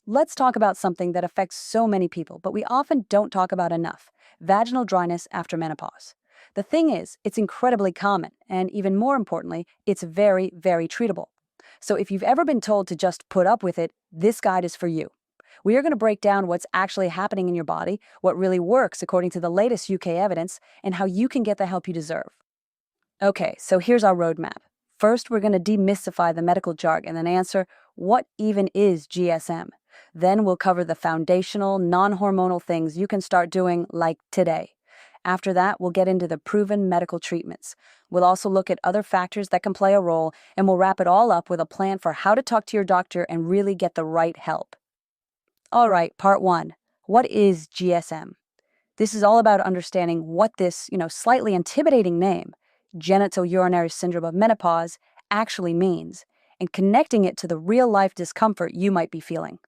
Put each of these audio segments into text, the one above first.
Let's talk about something that affects so many people, but we often don't talk about enough: vaginal dryness after menopause. The thing is, it's incredibly common, and even more importantly, it's very, very treatable. So if you've ever been told to just put up with it, this guide is for you. We are going to break down what's actually happening in your body, what really works according to the latest UK evidence, and how you can get the help you deserve. Okay, so here's our roadmap. First, we're going to demystify the medical jargon and answer, what even is GSM? Then we'll cover the foundational, non-hormonal things you can start doing like today. After that, we'll get into the proven medical treatments. We'll also look at other factors that can play a role, and we'll wrap it all up with a plan for how to talk to your doctor and really get the right help. All right, part one. What is GSM? This is all about understanding what this, slightly intimidating name, Genitourinary Syndrome of Menopause, actually means, and connecting it to the real-life discomfort you might be feeling.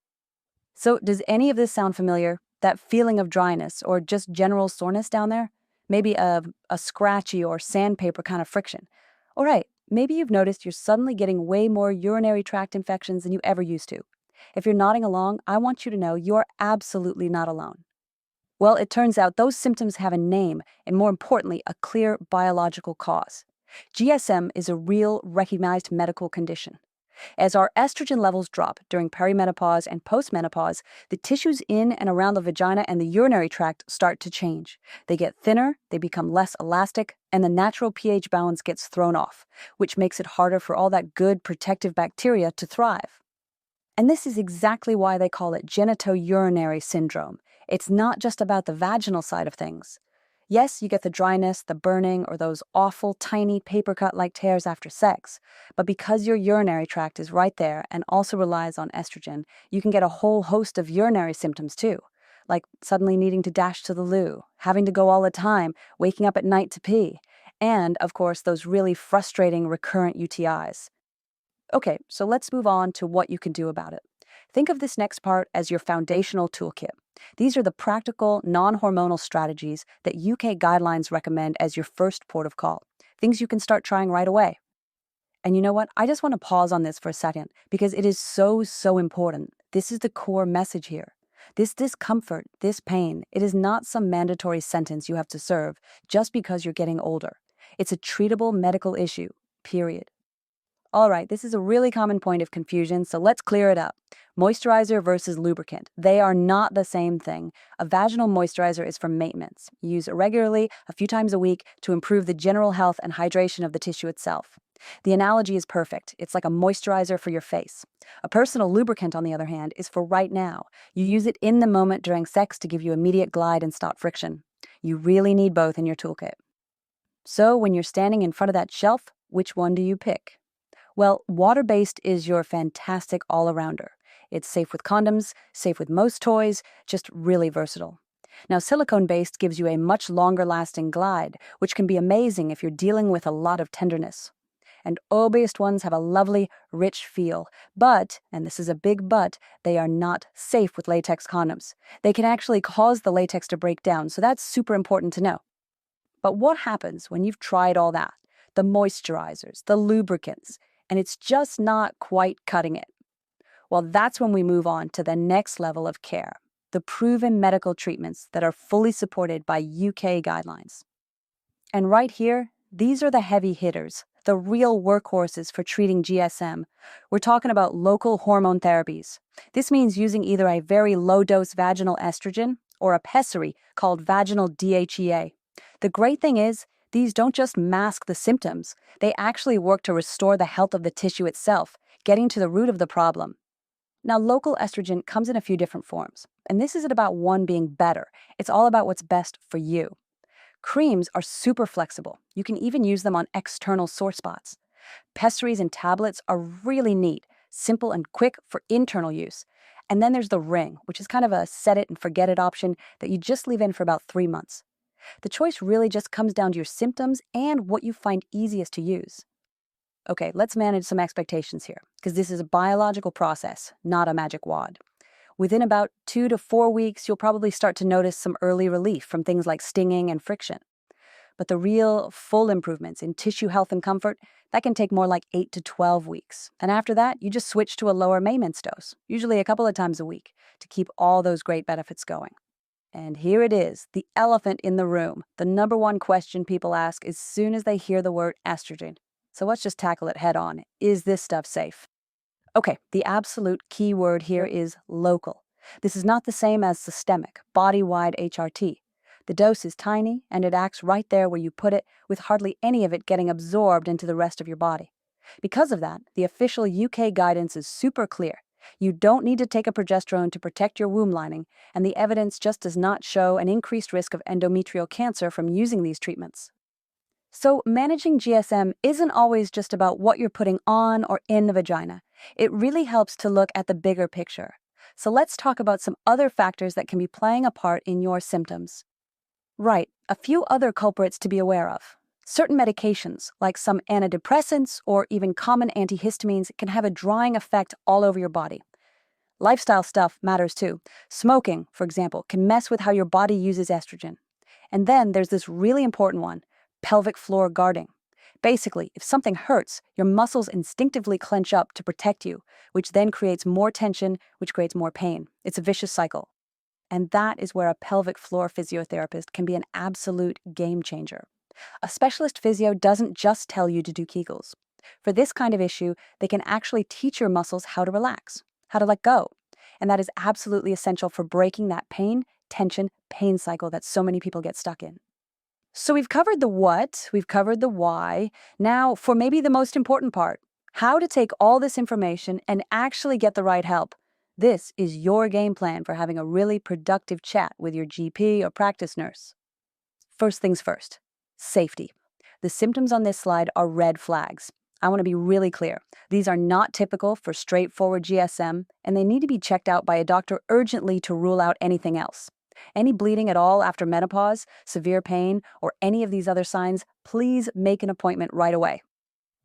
So, does any of this sound familiar? That feeling of dryness or just general soreness down there? Maybe a scratchy or sandpaper kind of friction. All right, maybe you've noticed you're suddenly getting way more urinary tract infections than you ever used to. If you're nodding along, I want you to know you're absolutely not alone. Well, it turns out those symptoms have a name and, more importantly, a clear biological cause. GSM is a real, recognized medical condition. As our estrogen levels drop during perimenopause and postmenopause, the tissues in and around the vagina and the urinary tract start to change. They get thinner, they become less elastic, and the natural pH balance gets thrown off, which makes it harder for all that good protective bacteria to thrive. And this is exactly why they call it genitourinary syndrome. It's not just about the vaginal side of things. Yes, you get the dryness, the burning, or those awful, tiny paper-cut-like tears after sex. But because your urinary tract is right there and also relies on estrogen, you can get a whole host of urinary symptoms too, like suddenly needing to dash to the loo, having to go all the time, waking up at night to pee, and, of course, those really frustrating recurrent UTIs. Okay, so let's move on to what you can do about it. Think of this next part as your foundational toolkit. These are the practical, non-hormonal strategies that UK guidelines recommend as your first port of call, things you can start trying right away. And you know what? I just want to pause on this for a second because it is so, so important. This is the core message here. This discomfort, this pain, it is not some mandatory sentence you have to serve just because you're getting older. It's a treatable medical issue, period. All right, this is a really common point of confusion, so let's clear it up. Moisturizer versus lubricant. They are not the same thing. A vaginal moisturizer is for maintenance. You use it regularly, a few times a week, to improve the general health and hydration of the tissue itself. The analogy is perfect. It's like a moisturizer for your face. A personal lubricant, on the other hand, is for right now. You use it in the moment during sex to give you immediate glide and stop friction. You really need both in your toolkit. So when you're standing in front of that shelf, which one do you pick? Well, water-based is your fantastic all-arounder. It's safe with condoms, safe with most toys, just really versatile. Now, silicone-based gives you a much longer-lasting glide, which can be amazing if you're dealing with a lot of tenderness. And oil-based ones have a lovely, rich feel, but, and this is a big but, they are not safe with latex condoms. They can actually cause the latex to break down, so that's super important to know. But what happens when you've tried all that? The moisturizers, the lubricants, and it's just not quite cutting it. Well, that's when we move on to the next level of care, the proven medical treatments that are fully supported by UK guidelines. And right here, these are the heavy hitters, the real workhorses for treating GSM. We're talking about local hormone therapies. This means using either a very low-dose vaginal estrogen or a pessary called vaginal DHEA. The great thing is, these don't just mask the symptoms, they actually work to restore the health of the tissue itself, getting to the root of the problem. Now, local estrogen comes in a few different forms, and this isn't about one being better. It's all about what's best for you. Creams are super flexible. You can even use them on external sore spots. Pessaries and tablets are really neat, simple and quick for internal use. And then there's the ring, which is kind of a set it and forget it option that you just leave in for about 3 months. The choice really just comes down to your symptoms and what you find easiest to use. Okay, let's manage some expectations here, because this is a biological process, not a magic wand. Within about 2 to 4 weeks, you'll probably start to notice some early relief from things like stinging and friction. But the real, full improvements in tissue health and comfort, that can take more like 8 to 12 weeks. And after that, you just switch to a lower maintenance dose, usually a couple of times a week, to keep all those great benefits going. And here it is, the elephant in the room, the number one question people ask as soon as they hear the word estrogen. So let's just tackle it head on. Is this stuff safe? Okay, the absolute key word here is local. This is not the same as systemic, body-wide HRT. The dose is tiny, and it acts right there where you put it, with hardly any of it getting absorbed into the rest of your body. Because of that, the official UK guidance is super clear. You don't need to take a progesterone to protect your womb lining, and the evidence just does not show an increased risk of endometrial cancer from using these treatments. So managing GSM isn't always just about what you're putting on or in the vagina. It really helps to look at the bigger picture. So let's talk about some other factors that can be playing a part in your symptoms. Right, a few other culprits to be aware of. Certain medications, like some antidepressants or even common antihistamines, can have a drying effect all over your body. Lifestyle stuff matters too. Smoking, for example, can mess with how your body uses estrogen. And then there's this really important one, pelvic floor guarding. Basically, if something hurts, your muscles instinctively clench up to protect you, which then creates more tension, which creates more pain. It's a vicious cycle. And that is where a pelvic floor physiotherapist can be an absolute game changer. A specialist physio doesn't just tell you to do Kegels. For this kind of issue, they can actually teach your muscles how to relax, how to let go. And that is absolutely essential for breaking that pain, tension, pain cycle that so many people get stuck in. So we've covered the what, we've covered the why. Now, for maybe the most important part, how to take all this information and actually get the right help. This is your game plan for having a really productive chat with your GP or practice nurse. First things first, safety. The symptoms on this slide are red flags. I want to be really clear. These are not typical for straightforward GSM, and they need to be checked out by a doctor urgently to rule out anything else. Any bleeding at all after menopause, severe pain, or any of these other signs, please make an appointment right away.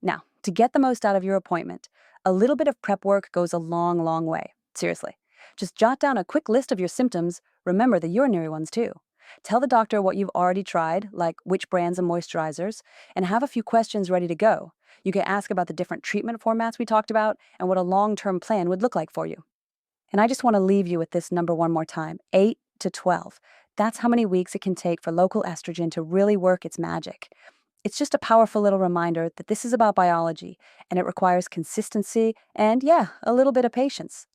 Now, to get the most out of your appointment, a little bit of prep work goes a long, long way. Seriously. Just jot down a quick list of your symptoms, remember the urinary ones too. Tell the doctor what you've already tried, like which brands of moisturizers, and have a few questions ready to go. You can ask about the different treatment formats we talked about and what a long-term plan would look like for you. And I just want to leave you with this number one more time, 8 to 12. That's how many weeks it can take for local estrogen to really work its magic. It's just a powerful little reminder that this is about biology, and it requires consistency and, yeah, a little bit of patience.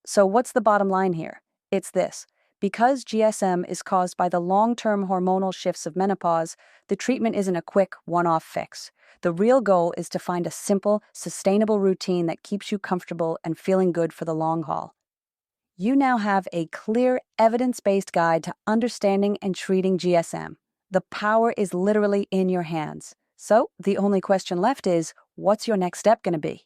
So what's the bottom line here? It's this. Because GSM is caused by the long-term hormonal shifts of menopause, the treatment isn't a quick, one-off fix. The real goal is to find a simple, sustainable routine that keeps you comfortable and feeling good for the long haul. You now have a clear, evidence-based guide to understanding and treating GSM. The power is literally in your hands. So the only question left is, what's your next step going to be?